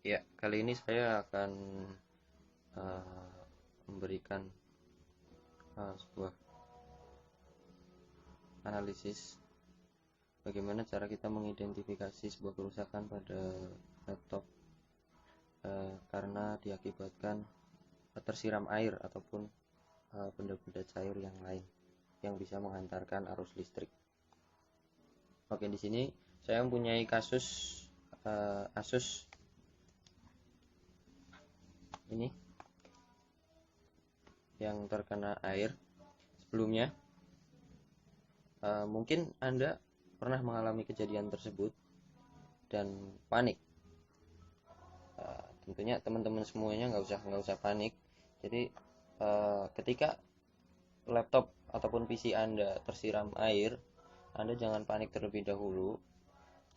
Ya, kali ini saya akan eh, memberikan sebuah analisis bagaimana cara kita mengidentifikasi sebuah kerusakan pada laptop karena diakibatkan tersiram air ataupun benda-benda cair yang lain yang bisa menghantarkan arus listrik. Oke, di sini saya mempunyai kasus Asus ini yang terkena air sebelumnya. Mungkin Anda pernah mengalami kejadian tersebut dan panik. Tentunya teman-teman semuanya nggak usah panik. Jadi ketika laptop ataupun PC Anda tersiram air, Anda jangan panik terlebih dahulu.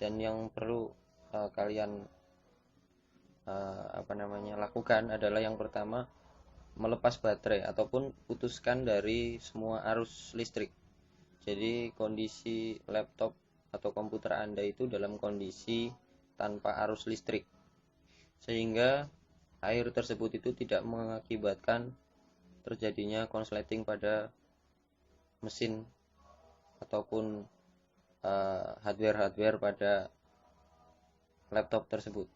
Dan yang perlu kalian lakukan adalah yang pertama melepas baterai ataupun putuskan dari semua arus listrik. Jadi kondisi laptop atau komputer Anda itu dalam kondisi tanpa arus listrik, sehingga air tersebut itu tidak mengakibatkan terjadinya konsleting pada mesin ataupun hardware pada laptop tersebut.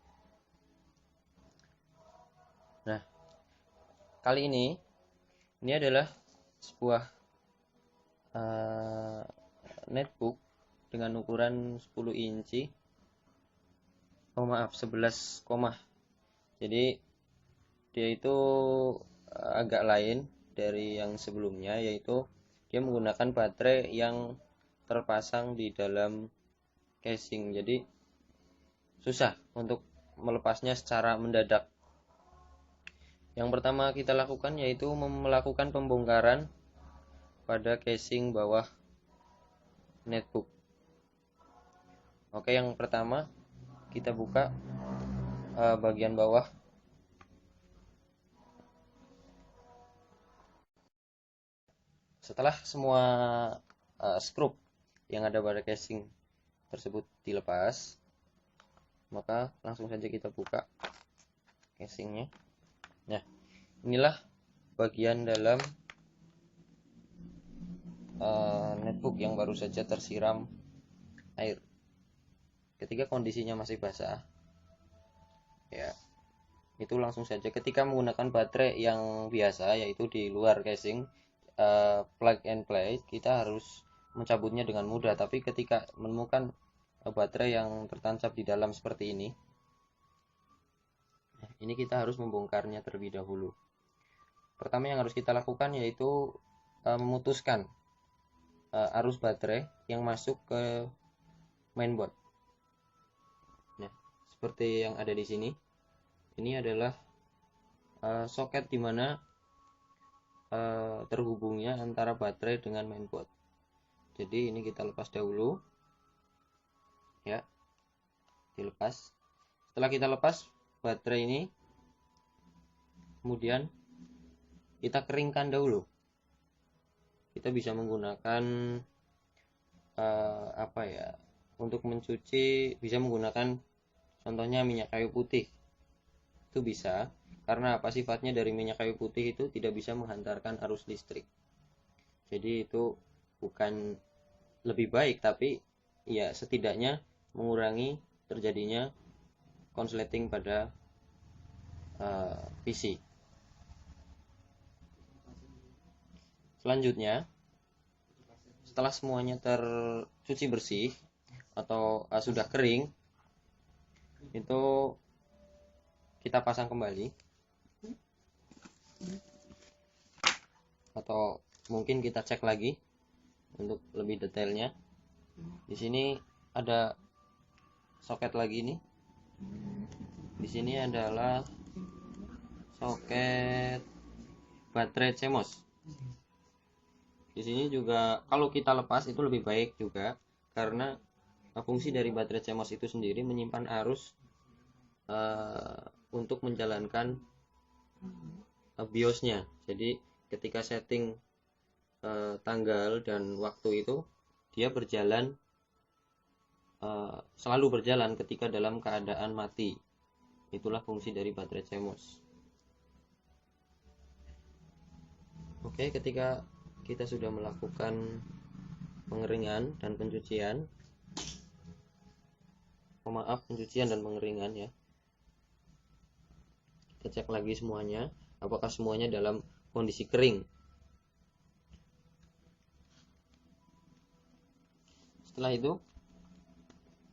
Nah, kali ini adalah sebuah netbook dengan ukuran 10 inci. 11, jadi dia itu agak lain dari yang sebelumnya, yaitu dia menggunakan baterai yang terpasang di dalam casing. Jadi susah untuk melepasnya secara mendadak. Yang pertama kita lakukan yaitu melakukan pembongkaran pada casing bawah netbook. Oke, yang pertama kita buka bagian bawah. Setelah semua skrup yang ada pada casing tersebut dilepas, maka langsung saja kita buka casingnya. Nah, inilah bagian dalam netbook yang baru saja tersiram air. Ketika kondisinya masih basah, ya, itu langsung saja ketika menggunakan baterai yang biasa, yaitu di luar casing, plug and play, kita harus mencabutnya dengan mudah. Tapi ketika menemukan baterai yang tertancap di dalam seperti ini kita harus membongkarnya terlebih dahulu. Pertama yang harus kita lakukan yaitu memutuskan arus baterai yang masuk ke mainboard. Nah, seperti yang ada di sini, ini adalah soket di mana terhubungnya antara baterai dengan mainboard. Jadi ini kita lepas dahulu, ya, dilepas. Setelah kita lepas baterai ini, kemudian kita keringkan dahulu. Kita bisa menggunakan untuk mencuci, bisa menggunakan contohnya minyak kayu putih. Itu bisa, karena apa, sifatnya dari minyak kayu putih itu tidak bisa menghantarkan arus listrik. Jadi itu bukan lebih baik, tapi ya setidaknya mengurangi terjadinya konsleting pada PC. Selanjutnya, setelah semuanya tercuci bersih atau sudah kering, itu kita pasang kembali, atau mungkin kita cek lagi untuk lebih detailnya. Di sini ada soket lagi nih. Di sini adalah soket baterai CMOS. Di sini juga kalau kita lepas itu lebih baik juga, karena fungsi dari baterai CMOS itu sendiri menyimpan arus untuk menjalankan BIOS-nya. Jadi ketika setting tanggal dan waktu itu, dia selalu berjalan ketika dalam keadaan mati. Itulah fungsi dari baterai CMOS. Oke, ketika kita sudah melakukan pengeringan dan pencucian, pencucian dan pengeringan ya, kita cek lagi semuanya, apakah semuanya dalam kondisi kering. Setelah itu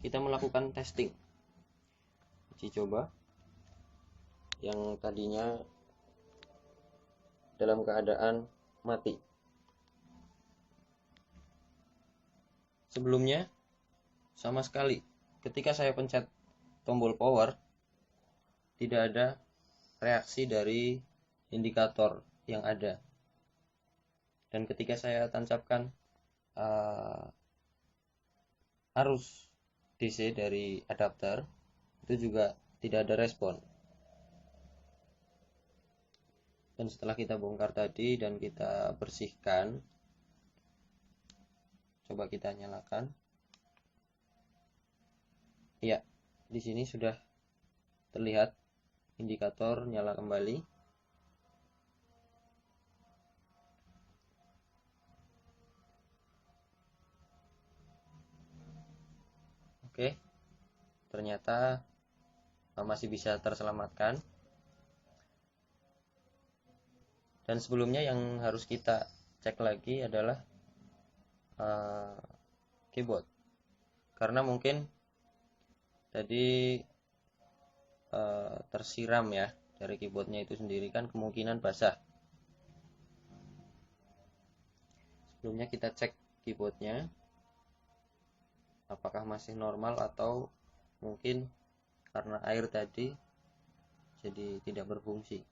kita melakukan testing, uji coba yang tadinya dalam keadaan mati. Sebelumnya sama sekali ketika saya pencet tombol power tidak ada reaksi dari indikator yang ada, dan ketika saya tancapkan arus DC dari adapter itu juga tidak ada respon. Dan setelah kita bongkar tadi dan kita bersihkan, coba kita nyalakan. Ya, di sini sudah terlihat indikator nyala kembali. Oke, ternyata masih bisa terselamatkan. Dan sebelumnya yang harus kita cek lagi adalah keyboard, karena mungkin tadi tersiram ya, dari keyboardnya itu sendiri kan kemungkinan basah. Sebelumnya kita cek keyboardnya apakah masih normal atau mungkin karena air tadi jadi tidak berfungsi.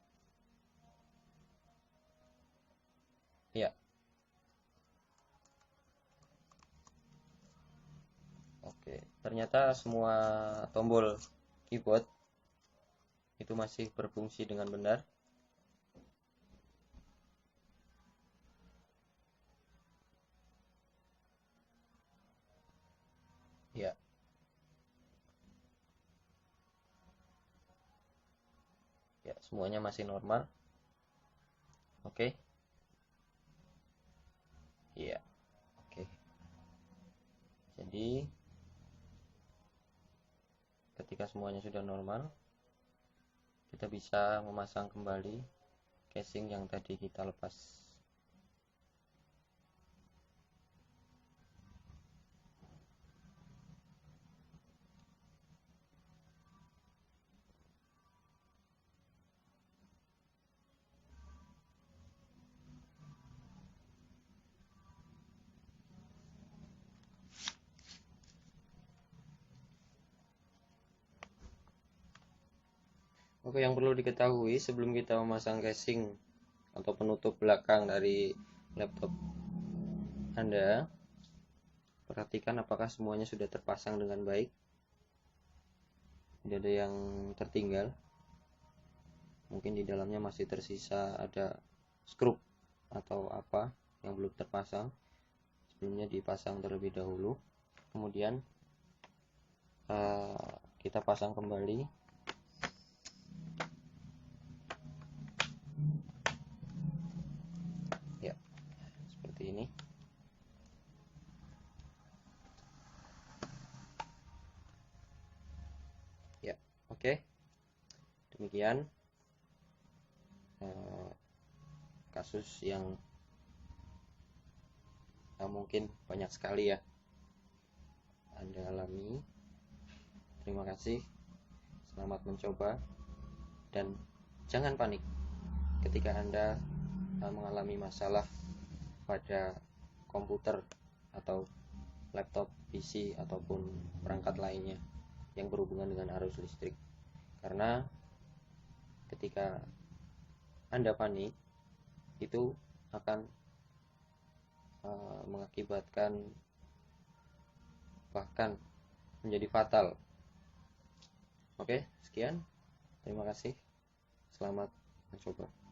Ya. Oke, ternyata semua tombol keyboard itu masih berfungsi dengan benar. Ya. Ya, semuanya masih normal. Oke. Iya. Oke. Jadi ketika semuanya sudah normal, kita bisa memasang kembali casing yang tadi kita lepas. Oke, yang perlu diketahui sebelum kita memasang casing atau penutup belakang dari laptop Anda, perhatikan apakah semuanya sudah terpasang dengan baik, tidak ada yang tertinggal. Mungkin di dalamnya masih tersisa ada skrup atau apa yang belum terpasang, sebelumnya dipasang terlebih dahulu, kemudian kita pasang kembali. Ya, seperti ini. Ya, oke. Demikian kasus yang mungkin banyak sekali ya Anda alami. Terima kasih, selamat mencoba, dan jangan panik ketika Anda mengalami masalah pada komputer atau laptop, PC, ataupun perangkat lainnya yang berhubungan dengan arus listrik. Karena ketika Anda panik, itu akan mengakibatkan bahkan menjadi fatal. Oke, sekian. Terima kasih. Selamat mencoba.